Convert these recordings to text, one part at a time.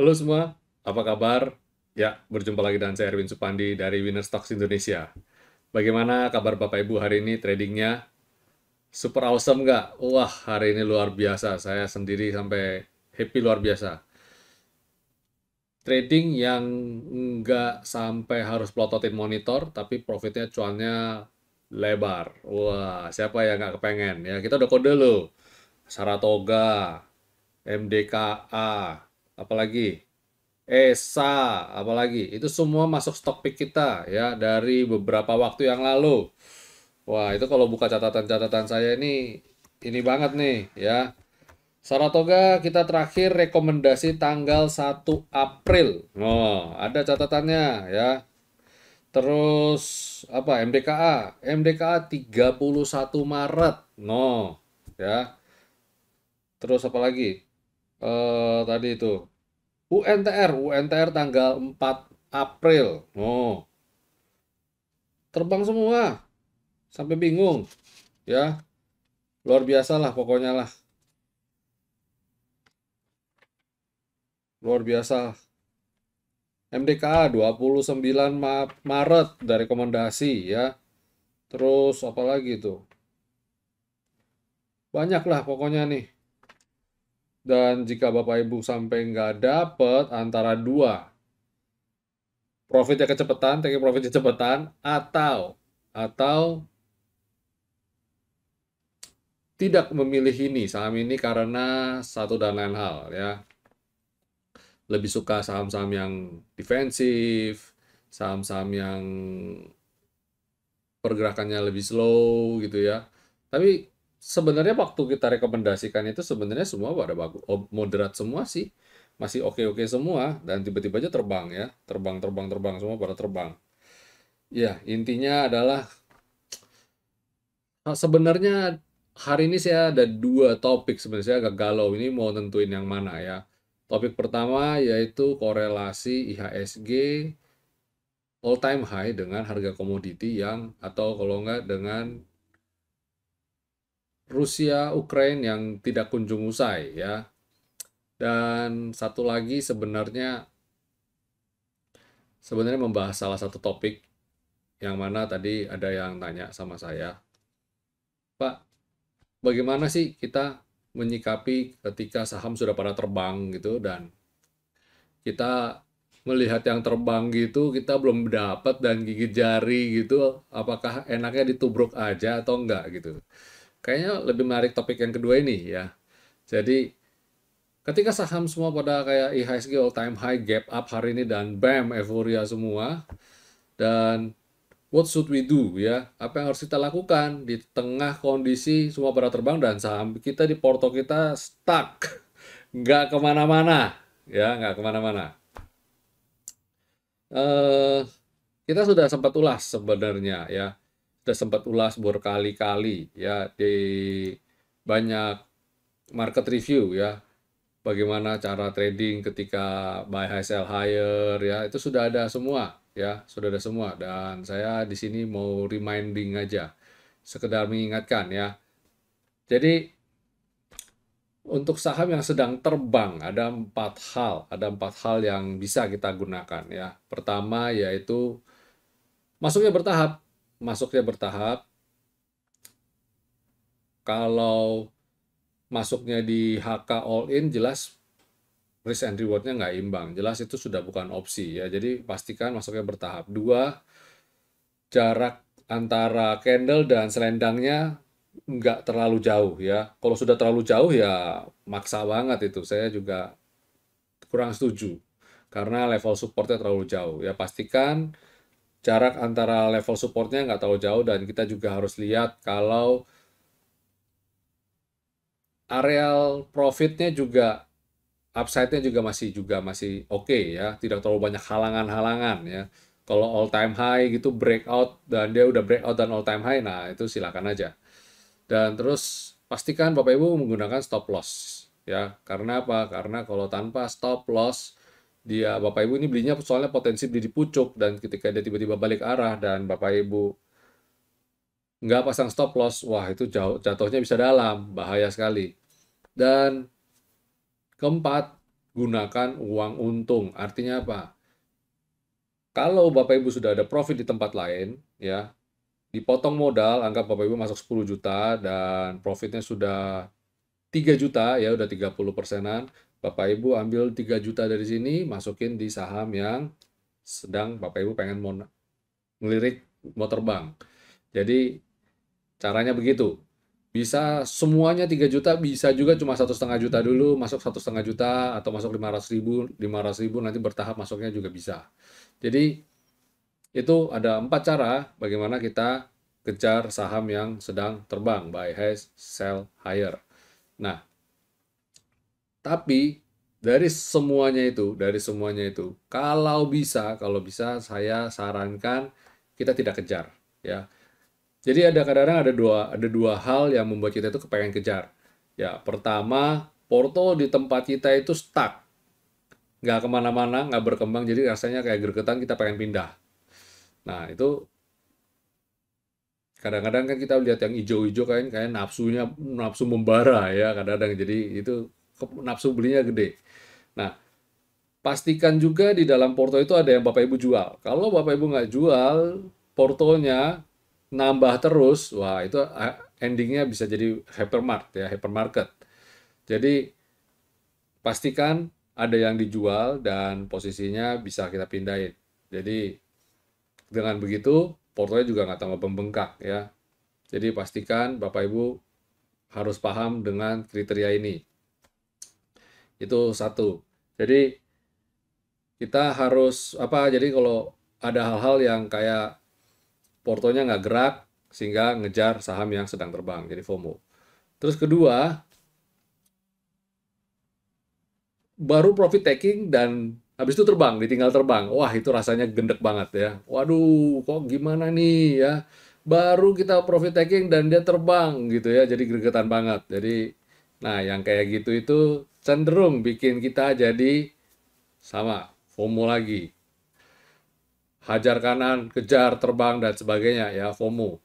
Halo semua, apa kabar? Ya, berjumpa lagi dengan saya Erwin Supandi dari Winner Stocks Indonesia. Bagaimana kabar Bapak Ibu hari ini tradingnya? Super awesome nggak? Wah, hari ini luar biasa. Saya sendiri sampai happy luar biasa. Trading yang nggak sampai harus plototin monitor, tapi profitnya cuannya lebar. Wah, siapa yang nggak kepengen? Ya, kita udah kode loh. Saratoga, MDKA, apalagi? ESA, apalagi itu semua masuk stok pick kita ya dari beberapa waktu yang lalu. Wah, itu kalau buka catatan-catatan saya ini banget nih ya. Saratoga kita terakhir rekomendasi tanggal 1 April. Oh, ada catatannya ya. Terus apa MDKA? MDKA 31 Maret. No, ya. Terus apa lagi? Tadi itu UNTR tanggal 4 April. Oh, terbang semua. Sampai bingung. Ya, luar biasa lah pokoknya lah. Luar biasa. MDKA 29 Maret dari rekomendasi ya. Terus apa lagi tuh? Banyak lah pokoknya nih. Dan jika Bapak Ibu sampai nggak dapet antara dua, profitnya kecepatan, take profitnya kecepatan, atau tidak memilih ini saham ini karena satu dan lain hal ya. Lebih suka saham-saham yang defensif, saham-saham yang pergerakannya lebih slow gitu ya. Tapi sebenarnya waktu kita rekomendasikan itu sebenarnya semua pada bagus, moderat semua sih, masih oke-oke semua dan tiba-tiba aja terbang ya, terbang terbang terbang semua pada terbang. Ya intinya adalah sebenarnya hari ini saya ada dua topik sebenarnya saya agak galau ini mau nentuin yang mana ya. Topik pertama yaitu korelasi IHSG all time high dengan harga komoditi yang atau kalau enggak dengan Rusia Ukraine yang tidak kunjung usai ya. Dan satu lagi sebenarnya membahas salah satu topik yang mana tadi ada yang tanya sama saya, Pak, bagaimana sih kita menyikapi ketika saham sudah pada terbang gitu dan kita melihat yang terbang gitu kita belum dapat dan gigit jari gitu apakah enaknya ditubruk aja atau enggak gitu. Kayaknya lebih menarik topik yang kedua ini ya. Jadi ketika saham semua pada kayak IHSG all time high gap up hari ini dan bam euforia semua dan what should we do ya? Apa yang harus kita lakukan di tengah kondisi semua pada terbang dan saham kita di porto kita stuck, nggak kemana-mana ya, nggak kemana-mana. Eh, kita sudah sempat ulas sebenarnya ya, sudah sempat ulas berkali-kali ya di banyak market review ya. Bagaimana cara trading ketika buy high sell higher ya itu sudah ada semua ya sudah ada semua dan saya di sini mau reminding aja sekedar mengingatkan ya jadi untuk saham yang sedang terbang ada empat hal yang bisa kita gunakan ya pertama yaitu masuknya bertahap masuknya bertahap kalau masuknya di HK all in jelas risk and reward-nya nggak imbang. Jelas itu sudah bukan opsi ya. Jadi pastikan masuknya bertahap. Dua, jarak antara candle dan selendangnya nggak terlalu jauh ya. Kalau sudah terlalu jauh ya maksa banget itu. Saya juga kurang setuju. Karena level supportnya terlalu jauh. Ya pastikan jarak antara level supportnya nggak terlalu jauh dan kita juga harus lihat kalau areal profitnya juga upside-nya juga masih oke ya, tidak terlalu banyak halangan-halangan ya. Kalau all time high gitu breakout dan dia udah breakout dan all time high, nah itu silakan aja. Dan terus pastikan Bapak Ibu menggunakan stop loss ya. Karena apa? Karena kalau tanpa stop loss dia Bapak Ibu ini belinya soalnya potensi beli di pucuk dan ketika dia tiba-tiba balik arah dan Bapak Ibu nggak pasang stop loss, wah itu jatuhnya bisa dalam, bahaya sekali. Dan keempat, gunakan uang untung. Artinya apa? Kalau Bapak Ibu sudah ada profit di tempat lain, ya, dipotong modal, anggap Bapak Ibu masuk 10 juta dan profitnya sudah 3 juta, ya udah 30 persenan. Bapak Ibu ambil 3 juta dari sini, masukin di saham yang sedang Bapak Ibu pengen mau ngelirik, mau terbang. Jadi caranya begitu. Bisa semuanya 3 juta, bisa juga cuma 1,5 juta dulu, masuk 1,5 juta, atau masuk 500 ribu nanti bertahap masuknya juga bisa. Jadi itu ada 4 cara bagaimana kita kejar saham yang sedang terbang, buy high, sell higher. Nah, tapi dari semuanya itu, kalau bisa saya sarankan kita tidak kejar, ya. Jadi kadang-kadang ada dua hal yang membuat kita itu kepengen kejar. Ya, pertama, porto di tempat kita itu stuck, nggak kemana-mana, nggak berkembang, jadi rasanya kayak gregetan, kita pengen pindah. Nah, itu kadang-kadang kan kita lihat yang hijau-hijau kayak nafsu membara ya kadang-kadang. Jadi itu nafsu belinya gede. Nah, pastikan juga di dalam porto itu ada yang Bapak Ibu jual. Kalau Bapak Ibu nggak jual, portonya nambah terus, wah itu endingnya bisa jadi hypermarket. Jadi pastikan ada yang dijual dan posisinya bisa kita pindahin. Jadi dengan begitu portonya juga nggak tambah membengkak ya. Jadi pastikan Bapak Ibu harus paham dengan kriteria ini. Itu satu. Jadi kita harus apa? Jadi kalau ada hal-hal yang kayak portonya nggak gerak sehingga ngejar saham yang sedang terbang, jadi FOMO. Terus kedua, baru profit taking dan habis itu terbang, ditinggal terbang. Wah, itu rasanya gendek banget ya. Waduh, kok gimana nih ya? Baru kita profit taking dan dia terbang gitu ya, jadi gregetan banget. Jadi, nah yang kayak gitu itu cenderung bikin kita jadi sama FOMO lagi. Hajar kanan, kejar, terbang dan sebagainya ya, FOMO.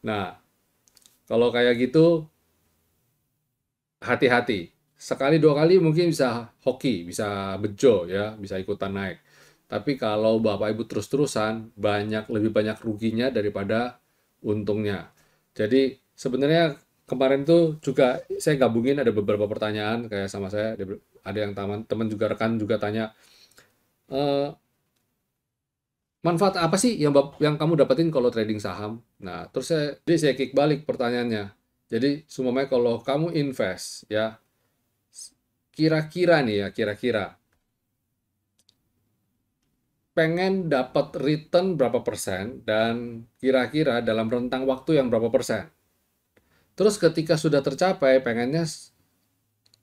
Nah, kalau kayak gitu hati-hati. Sekali dua kali mungkin bisa hoki, bisa bejo ya, bisa ikutan naik. Tapi kalau Bapak Ibu terus-terusan, lebih banyak ruginya daripada untungnya. Jadi sebenarnya kemarin itu juga saya gabungin ada beberapa pertanyaan kayak sama saya, ada yang teman juga rekan juga tanya, "Eh, manfaat apa sih yang kamu dapetin kalau trading saham?" Nah, jadi saya kick balik pertanyaannya. Jadi, seumpamanya kalau kamu invest ya, kira-kira nih ya, kira-kira pengen dapat return berapa persen dan kira-kira dalam rentang waktu yang berapa persen. Terus ketika sudah tercapai, pengennya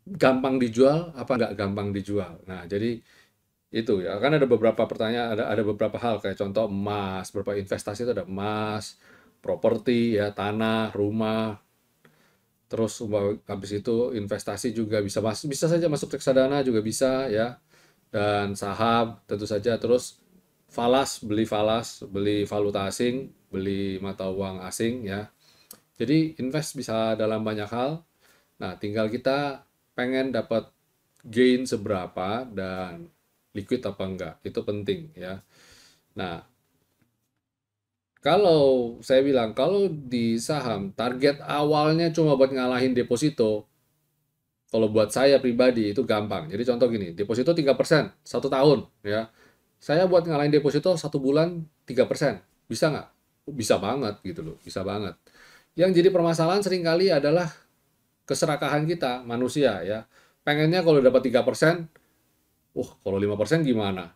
gampang dijual apa nggak gampang dijual. Nah, jadi itu ya, kan ada beberapa pertanyaan, ada beberapa hal kayak contoh emas, beberapa investasi itu ada emas, properti ya, tanah, rumah, terus habis itu investasi juga bisa saja masuk reksadana juga bisa ya, dan saham tentu saja, terus beli valuta asing, beli mata uang asing ya. Jadi invest bisa dalam banyak hal. Nah, tinggal kita pengen dapat gain seberapa dan liquid apa enggak. Itu penting ya. Nah, kalau saya bilang kalau di saham target awalnya cuma buat ngalahin deposito, kalau buat saya pribadi itu gampang. Jadi contoh gini, deposito 3% 1 tahun ya. Saya buat ngalahin deposito 1 bulan 3%. Bisa nggak? Bisa banget gitu loh, bisa banget. Yang jadi permasalahan seringkali adalah keserakahan kita manusia ya. Pengennya kalau dapat 3%, kalau 5% gimana?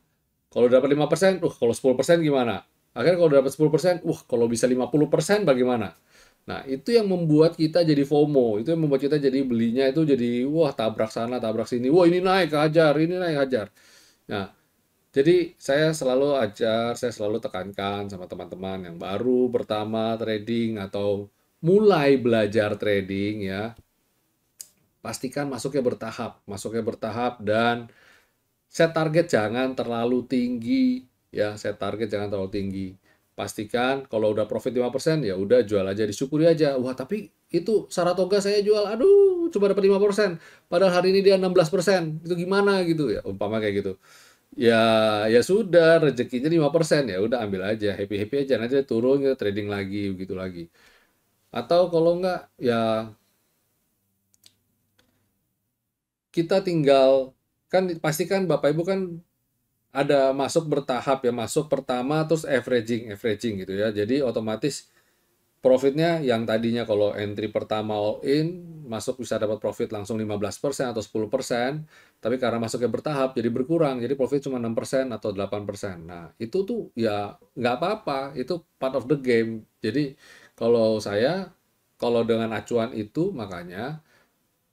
Kalau dapat 5%, kalau 10% gimana? Akhirnya kalau dapat 10%, kalau bisa 50% bagaimana? Nah, itu yang membuat kita jadi FOMO. Itu yang membuat kita jadi belinya itu jadi, tabrak sana, tabrak sini. Wah, ini naik, hajar, ini naik, hajar. Nah, jadi saya selalu tekankan sama teman-teman yang baru pertama trading atau mulai belajar trading ya, pastikan masuknya bertahap dan set target jangan terlalu tinggi ya, set target jangan terlalu tinggi. Pastikan kalau udah profit 5% ya udah jual aja, disyukuri aja. Wah, tapi itu Saratoga saya jual. Aduh, coba dapat 5%. Padahal hari ini dia 16%. Itu gimana gitu ya, umpama kayak gitu. Ya, ya sudah, rezekinya 5%, ya udah ambil aja, happy-happy aja. Nanti dia turun, kita trading lagi, begitu lagi. Atau kalau enggak, ya kita tinggal, kan pastikan Bapak Ibu kan ada masuk bertahap ya, masuk pertama terus averaging gitu ya. Jadi otomatis profitnya yang tadinya kalau entry pertama all in, masuk bisa dapat profit langsung 15% atau 10%, tapi karena masuknya bertahap jadi berkurang, jadi profit cuma 6% atau 8%. Nah, itu tuh ya nggak apa-apa, itu part of the game. Jadi kalau saya, kalau dengan acuan itu makanya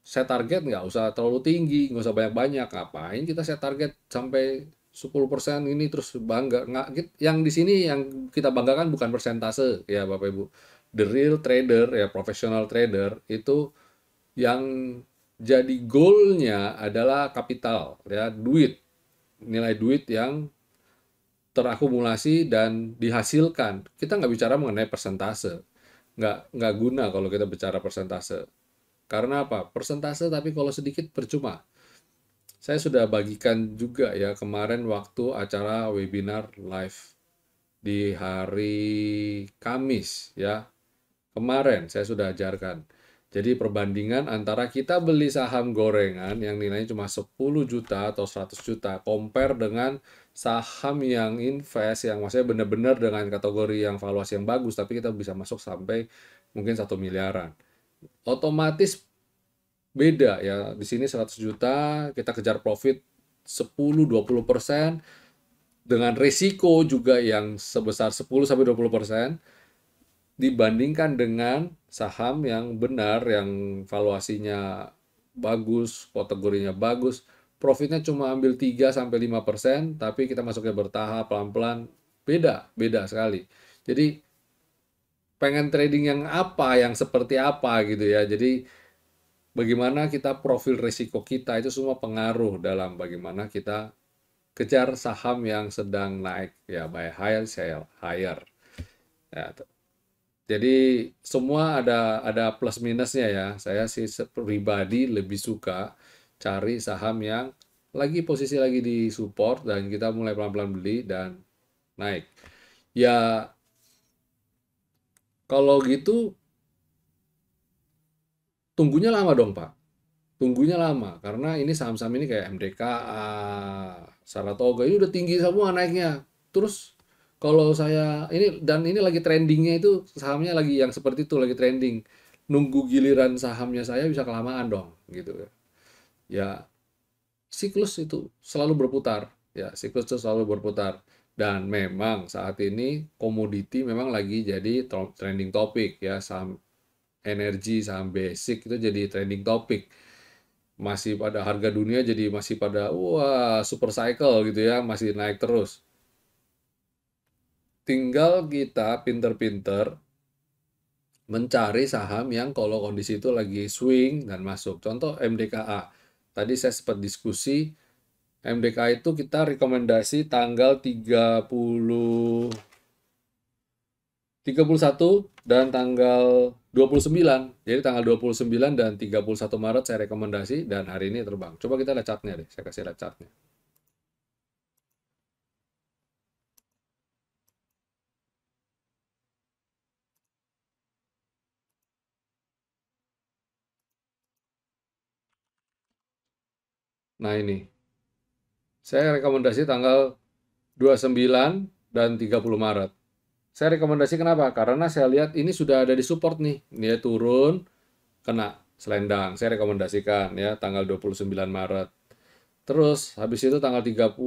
saya target nggak usah terlalu tinggi, nggak usah banyak-banyak. Ngapain kita set target sampai 10% ini terus bangga? Nggak, yang di sini yang kita banggakan bukan persentase ya Bapak Ibu. The real trader ya, professional trader itu yang jadi goalnya adalah kapital ya, duit, nilai duit yang terakumulasi dan dihasilkan. Kita nggak bicara mengenai persentase, nggak guna kalau kita bicara persentase. Karena apa? Persentase tapi kalau sedikit percuma. Saya sudah bagikan juga ya kemarin waktu acara webinar live di hari Kamis ya. Kemarin saya sudah ajarkan. Jadi perbandingan antara kita beli saham gorengan yang nilainya cuma 10 juta atau 100 juta compare dengan saham yang invest yang maksudnya benar-benar dengan kategori yang valuasi yang bagus tapi kita bisa masuk sampai mungkin 1 miliaran. Otomatis beda ya. Di sini 100 juta, kita kejar profit 10-20% dengan risiko juga yang sebesar 10-20% dibandingkan dengan saham yang benar, yang valuasinya bagus, kategorinya bagus, profitnya cuma ambil 3-5%, tapi kita masuknya bertahap, pelan-pelan, beda sekali. Jadi pengen trading yang apa, yang seperti apa gitu ya. Jadi bagaimana kita profil risiko kita itu semua pengaruh dalam bagaimana kita kejar saham yang sedang naik ya, buy higher sell higher ya. Jadi semua ada plus minusnya ya. Saya sih pribadi lebih suka cari saham yang lagi posisi lagi di support dan kita mulai pelan-pelan beli dan naik. Ya kalau gitu tunggunya lama dong Pak. Tunggunya lama karena ini saham-saham ini kayak MDKA, Saratoga ini udah tinggi semua naiknya. Terus kalau saya ini dan ini lagi trendingnya itu sahamnya lagi yang seperti itu lagi trending. Nunggu giliran sahamnya saya bisa kelamaan dong gitu ya. Ya siklus itu selalu berputar ya, siklus itu selalu berputar. Dan memang saat ini komoditi memang lagi jadi trending topik ya, saham energi, saham basic itu jadi trending topik, masih pada harga dunia jadi masih pada wah super cycle gitu ya, masih naik terus. Tinggal kita pinter-pinter mencari saham yang kalau kondisi itu lagi swing dan masuk. Contoh MDKA. Tadi saya sempat diskusi, MDKA itu kita rekomendasi tanggal 31 dan tanggal 29. Jadi tanggal 29 dan 31 Maret saya rekomendasi dan hari ini terbang. Coba kita lihat chartnya deh, saya kasih lihat chartnya. Nah ini, saya rekomendasi tanggal 29 dan 30 Maret. Saya rekomendasi kenapa? Karena saya lihat ini sudah ada di support nih. Dia turun, kena selendang. Saya rekomendasikan ya tanggal 29 Maret. Terus habis itu tanggal 31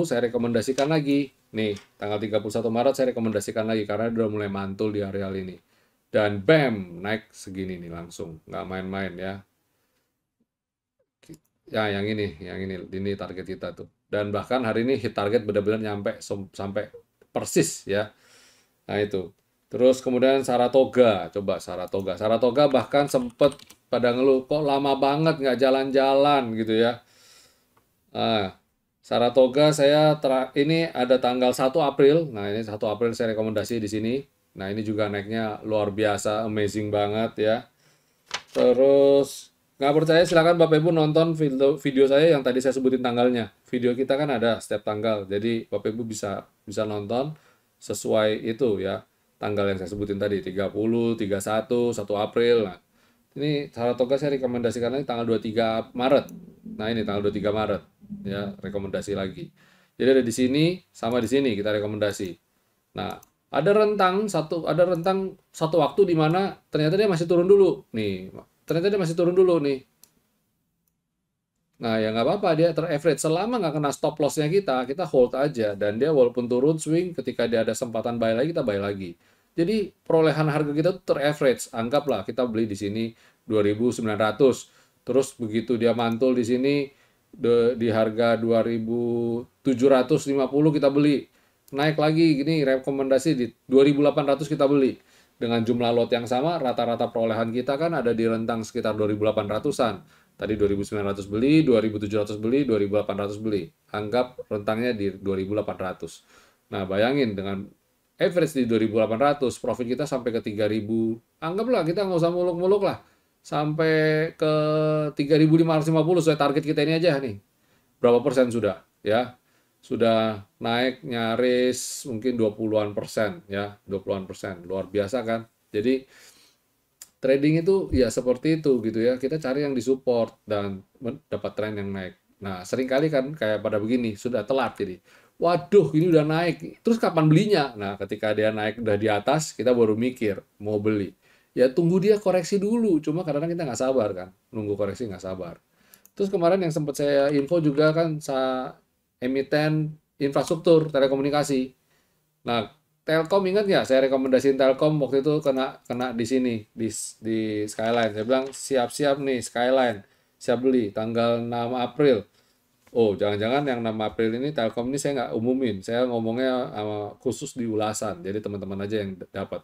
saya rekomendasikan lagi. Nih, tanggal 31 Maret saya rekomendasikan lagi karena udah mulai mantul di areal ini. Dan bam, naik segini nih langsung. Nggak main-main ya. Ya, ini target kita tuh. Dan bahkan hari ini hit target benar-benar nyampe sampai persis ya. Nah itu. Terus kemudian Saratoga, coba Saratoga. Saratoga bahkan sempet pada ngeluh, kok lama banget nggak jalan-jalan gitu ya. Nah, Saratoga saya ini ada tanggal 1 April. Nah, ini 1 April saya rekomendasi di sini. Nah, ini juga naiknya luar biasa, amazing banget ya. Terus Nggak percaya silakan Bapak Ibu nonton video saya yang tadi saya sebutin tanggalnya. Video kita kan ada setiap tanggal, jadi Bapak Ibu bisa bisa nonton sesuai itu ya. Tanggal yang saya sebutin tadi, 30, 31, 1 April. Nah, ini Saratoga saya rekomendasikan lagi tanggal 23 Maret. Nah, ini tanggal 23 Maret. Ya, rekomendasi lagi. Jadi ada di sini sama di sini kita rekomendasi. Nah, ada rentang satu waktu di mana ternyata dia masih turun dulu. Nih, ternyata dia masih turun dulu nih. Nah, ya nggak apa-apa dia ter-average selama nggak kena stop loss-nya kita hold aja dan dia walaupun turun swing ketika dia ada kesempatan buy lagi kita buy lagi. Jadi perolehan harga kita tuh ter-average. Anggaplah kita beli di sini 2.900. Terus begitu dia mantul di sini di harga 2.750 kita beli. Naik lagi gini rekomendasi di 2.800 kita beli. Dengan jumlah lot yang sama, rata-rata perolehan kita kan ada di rentang sekitar 2.800-an. Tadi 2.900 beli, 2.700 beli, 2.800 beli. Anggap rentangnya di 2.800. Nah, bayangin dengan average di 2.800, profit kita sampai ke 3.000. Anggaplah kita nggak usah muluk-muluk lah. Sampai ke 3.550 sesuai target kita ini aja nih. Berapa persen sudah? Ya, sudah naik nyaris mungkin 20-an persen ya, 20-an persen. Luar biasa kan? Jadi trading itu ya seperti itu gitu ya. Kita cari yang disupport dan dapat tren yang naik. Nah, seringkali kan kayak pada begini, sudah telat jadi. Waduh, ini udah naik. Terus kapan belinya? Nah, ketika dia naik udah di atas, kita baru mikir mau beli. Ya tunggu dia koreksi dulu. Cuma kadang-kadang kita nggak sabar kan. Nunggu koreksi nggak sabar. Terus kemarin yang sempat saya info juga kan emiten infrastruktur telekomunikasi. Nah, Telkom ingat nggak? Saya rekomendasiin Telkom waktu itu kena kena di sini di Skyline. Saya bilang siap-siap nih Skyline, siap beli tanggal 6 April. Oh, jangan-jangan yang 6 April ini Telkom ini saya nggak umumin. Saya ngomongnya khusus di ulasan. Jadi teman-teman aja yang dapat,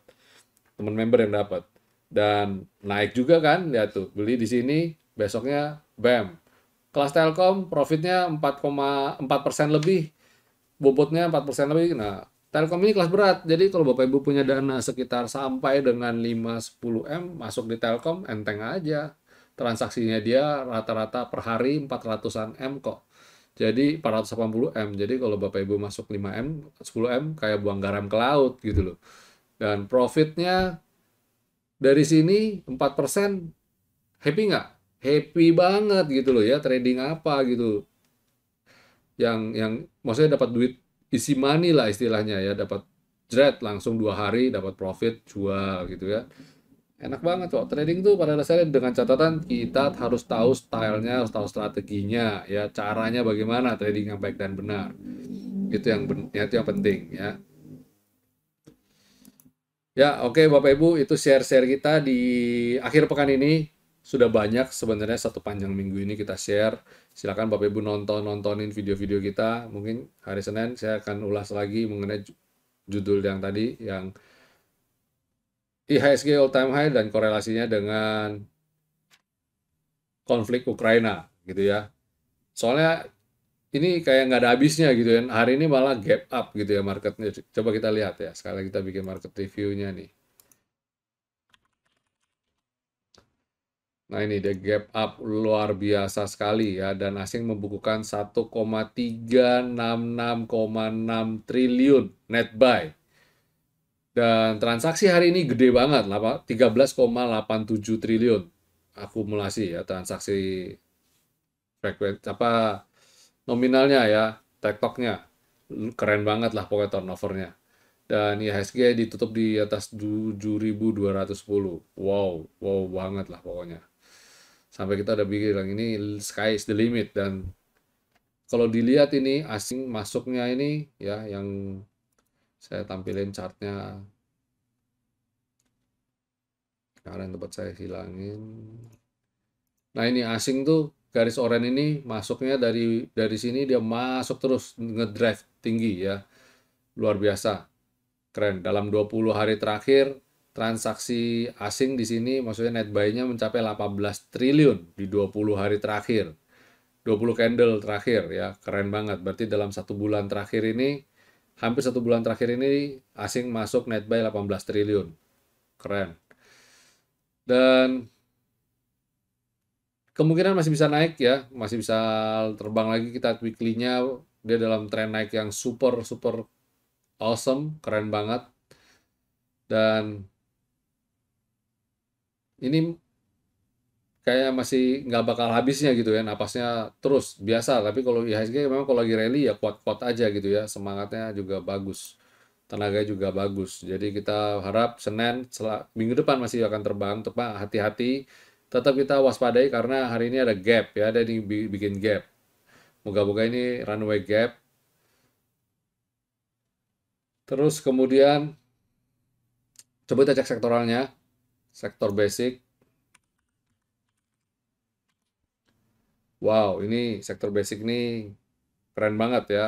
teman member yang dapat. Dan naik juga kan, lihat tuh beli di sini, besoknya bam. Kelas Telkom profitnya 4,4% lebih, bobotnya 4% lebih. Nah, Telkom ini kelas berat. Jadi kalau Bapak Ibu punya dana sekitar sampai dengan 5-10 M masuk di Telkom enteng aja. Transaksinya dia rata-rata per hari 400-an M kok. Jadi 480 M. Jadi kalau Bapak Ibu masuk 5 M, 10 M kayak buang garam ke laut gitu loh. Dan profitnya dari sini 4%, happy nggak? Happy banget gitu loh ya, trading apa gitu. Yang maksudnya dapat duit isi money lah istilahnya ya, dapat jret langsung 2 hari dapat profit jual gitu ya. Enak banget kok. Trading tuh pada dasarnya dengan catatan kita harus tahu stylenya, harus tahu strateginya ya, caranya bagaimana trading yang baik dan benar. Itu yang penting ya. Ya, oke Bapak Ibu, itu share-share kita di akhir pekan ini. Sudah banyak sebenarnya satu panjang minggu ini kita share. Silakan Bapak Ibu nontonin video-video kita. Mungkin hari Senin saya akan ulas lagi mengenai judul yang tadi, yang IHSG all time high dan korelasinya dengan konflik Ukraina gitu ya. Soalnya ini kayak nggak ada habisnya gitu ya. Hari ini malah gap up gitu ya marketnya. Coba kita lihat ya. Sekali kita bikin market review-nya nih. Nah ini dia gap up luar biasa sekali ya, dan asing membukukan 1,366,6 triliun net buy. Dan transaksi hari ini gede banget, 13,87 triliun akumulasi ya, transaksi nominalnya ya, TikToknya. Keren banget lah pokoknya turnovernya. Dan IHSG ditutup di atas 7.210. Wow, wow banget lah pokoknya. Sampai kita udah bilang ini sky is the limit. Dan kalau dilihat ini asing masuknya ini ya, yang saya tampilin chartnya kemarin tempat saya hilangin. Nah ini asing tuh garis oranye ini masuknya dari sini dia masuk terus ngedrive tinggi ya, luar biasa, keren. Dalam 20 hari terakhir transaksi asing di sini maksudnya net buy-nya mencapai 18 triliun di 20 hari terakhir. 20 candle terakhir ya, keren banget. Berarti dalam 1 bulan terakhir ini, hampir 1 bulan terakhir ini asing masuk net buy 18 triliun. Keren. Dan kemungkinan masih bisa naik ya, masih bisa terbang lagi. Kita weekly-nya dia dalam tren naik yang super super awesome, keren banget. Dan ini kayak masih nggak bakal habisnya gitu ya, napasnya terus biasa. Tapi kalau IHSG memang kalau lagi rally ya kuat-kuat aja gitu ya, semangatnya juga bagus, tenaga juga bagus. Jadi kita harap Senin minggu depan masih akan terbang, hati-hati, tetap kita waspadai karena hari ini ada gap ya, ada yang bikin gap. Moga-moga ini runway gap. Terus kemudian coba kita cek sektoralnya, sektor basic. Wow, ini sektor basic ini keren banget ya.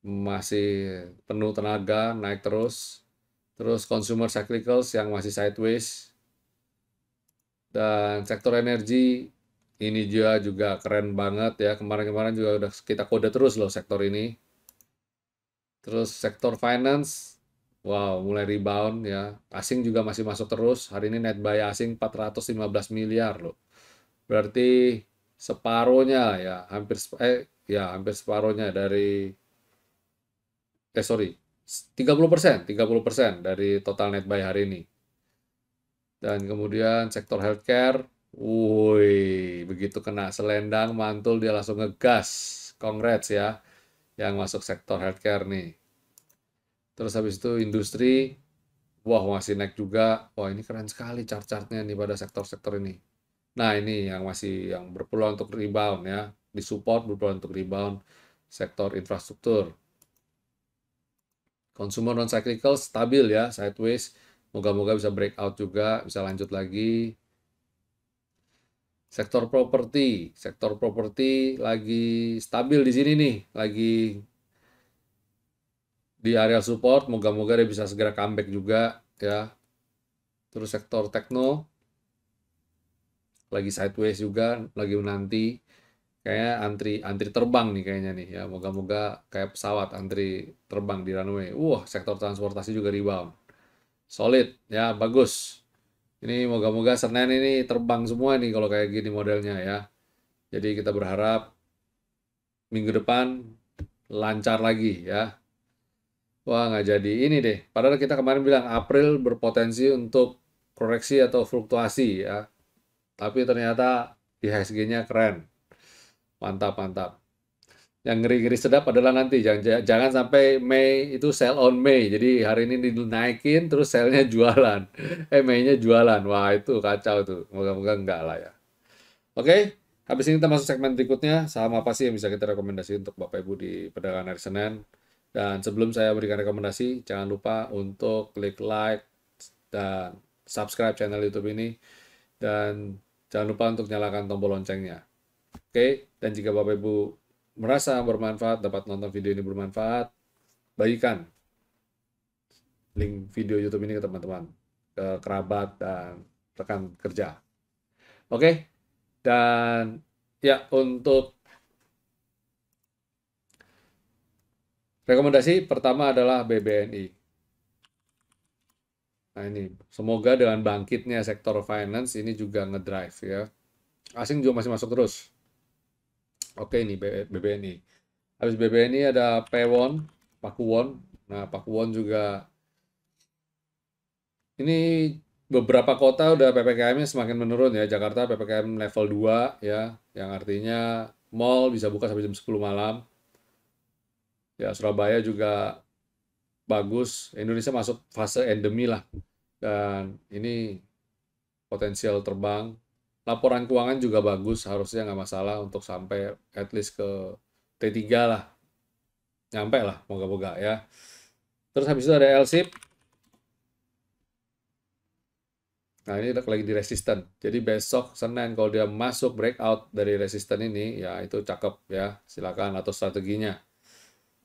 Masih penuh tenaga, naik terus. Terus consumer cyclicals yang masih sideways. Dan sektor energi ini juga keren banget ya. Kemarin-kemarin juga udah kita kode terus loh sektor ini. Terus sektor finance, wow, mulai rebound ya. Asing juga masih masuk terus. Hari ini net buy asing 415 miliar loh. Berarti separohnya ya, hampir separohnya dari sorry, 30% dari total net buy hari ini. Dan kemudian sektor healthcare, woi, begitu kena selendang mantul dia langsung ngegas. Congrats ya, yang masuk sektor healthcare nih. Terus habis itu industri, wah masih naik juga. Wah ini keren sekali chart-chartnya nih pada sektor-sektor ini. Nah ini yang masih yang berpeluang untuk rebound ya, disupport berpeluang untuk rebound sektor infrastruktur. Consumer non cyclical stabil ya, sideways. Moga-moga bisa breakout juga, bisa lanjut lagi. Sektor properti lagi stabil di sini nih, lagi di area support. Moga-moga dia bisa segera comeback juga ya. Terus sektor tekno lagi sideways juga, lagi menanti. Kayaknya antri terbang nih kayaknya nih ya. Moga-moga kayak pesawat antri terbang di runway. Wah, sektor transportasi juga rebound. Solid ya, bagus. Ini moga-moga Senin ini terbang semua nih kalau kayak gini modelnya ya. Jadi kita berharap minggu depan lancar lagi ya. Wah nggak jadi ini deh. Padahal kita kemarin bilang April berpotensi untuk koreksi atau fluktuasi ya. Tapi ternyata IHSG-nya keren. Mantap, mantap. Yang ngeri-ngeri sedap adalah nanti jangan sampai Mei itu sell on Mei. Jadi hari ini dinaikin terus sell-nya jualan. Mei-nya jualan. Wah, itu kacau tuh. Moga-moga enggak lah ya. Oke, habis ini kita masuk segmen berikutnya. Saham apa sih yang bisa kita rekomendasi untuk Bapak Ibu di perdagangan hari Senin? Dan sebelum saya berikan rekomendasi, jangan lupa untuk klik like dan subscribe channel YouTube ini. Dan jangan lupa untuk nyalakan tombol loncengnya. Oke, dan jika Bapak Ibu merasa bermanfaat, dapat nonton video ini bermanfaat, bagikan link video YouTube ini ke teman-teman, ke kerabat, dan rekan kerja. Oke, dan ya untuk rekomendasi pertama adalah BBNI. Nah ini, semoga dengan bangkitnya sektor finance ini juga ngedrive ya. Asing juga masih masuk terus. Oke ini BBNI. Habis BBNI ada Pewon, Pakuwon. Nah Pakuwon juga ini beberapa kota udah PPKM-nya semakin menurun ya. Jakarta PPKM level 2 ya, yang artinya mall bisa buka sampai jam 10 malam. Ya Surabaya juga bagus. Indonesia masuk fase endemi lah. Dan ini potensial terbang. Laporan keuangan juga bagus, harusnya nggak masalah untuk sampai at least ke T3 lah. Nyampe lah, moga-moga ya. Terus habis itu ada LSIP. Nah ini lagi di resisten. Jadi besok Senin kalau dia masuk breakout dari resisten ini, ya itu cakep ya. Silakan atur strateginya.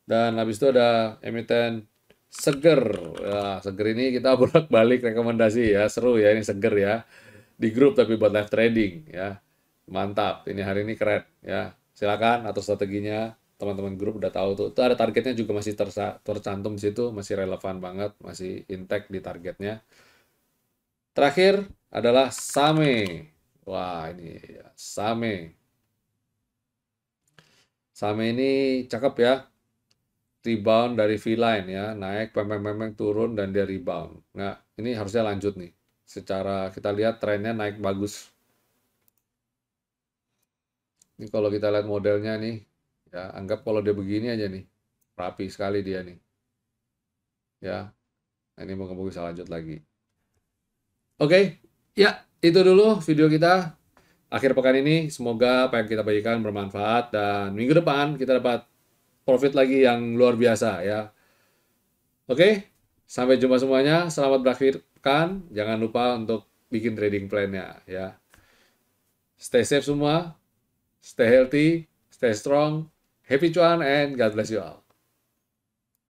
Dan habis itu ada emiten Seger. Ya, Seger ini kita bolak-balik rekomendasi ya. Seru ya ini Seger ya. Di grup tapi buat live trading ya. Mantap. Ini hari ini keren ya. Silakan atur strateginya. Teman-teman grup udah tahu tuh. Itu ada targetnya juga masih tercantum di situ, masih relevan banget, masih intact di targetnya. Terakhir adalah Same. Wah, ini Same. Same ini cakep ya. Rebound dari V-line ya, naik, pempeng-pempeng turun dan dia rebound. Nah, ini harusnya lanjut nih. Secara kita lihat trennya naik bagus. Ini kalau kita lihat modelnya nih, ya anggap kalau dia begini aja nih, rapi sekali dia nih. Ya, nah, ini moga-moga bisa lanjut lagi. Oke, ya itu dulu video kita. Akhir pekan ini, semoga apa yang kita bagikan bermanfaat dan minggu depan kita dapat profit lagi yang luar biasa ya. Oke, sampai jumpa semuanya. Selamat berakhir pekan. Jangan lupa untuk bikin trading plan-nya ya. Stay safe semua, stay healthy, stay strong, happy cuan, and God bless you all.